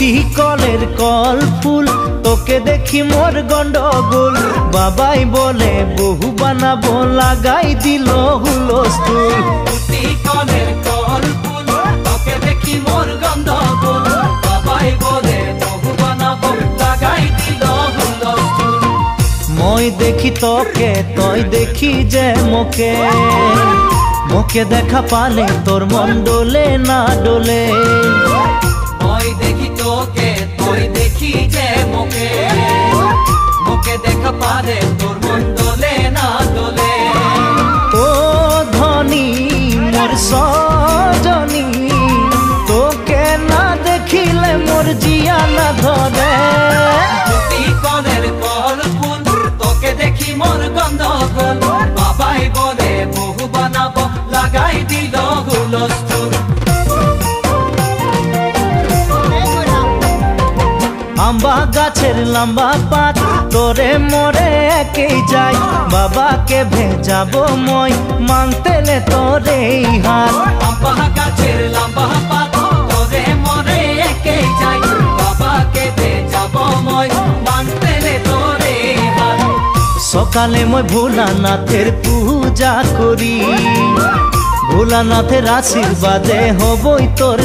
টুটি কলের কল ফুল তোকে দেখি মোর গন্ডগোল বাবাই বলে বহু বানাবো লাগাই দিল হুলস্থুল টুটি কলের কল ফুল তোকে দেখি মোর গন্ডগোল বাবাই বলে বহু বানাবো লাগাই দিল হুলস্থুল মই দেখি তোকে তই দেখি যে মোকে মোকে দেখা পালে তোর মন ডোলে না ডোলে মই দেখি তোকে তুই দেখি যে মোকে মোকে দেখা পালে তোর মন দোলে না দোলে ও ধনী মোর সজনী তোকে না দেখিলে মোর জিয়া না ধরে টুটি কলের কল ফুল তোকে দেখি মোর গন্ডগোল বাবাই বলে বহু বানাবো লাগাই দিল হুলস্থুল আম্বা গাছের লম্বা পাত তোরে মোরে একেই যাই বাবাকে ভেজাবো মই মানতেলে তোরে হাত আম্বা গাছের লম্বা পাত তোরে মোরে একেই যাই বাবাকে ভেজাবো মই মানতেলে তোরে হাত সকালে মই ভোলানাথের পূজা করি ভোলানাথের আশীর্বাদে হবই তোর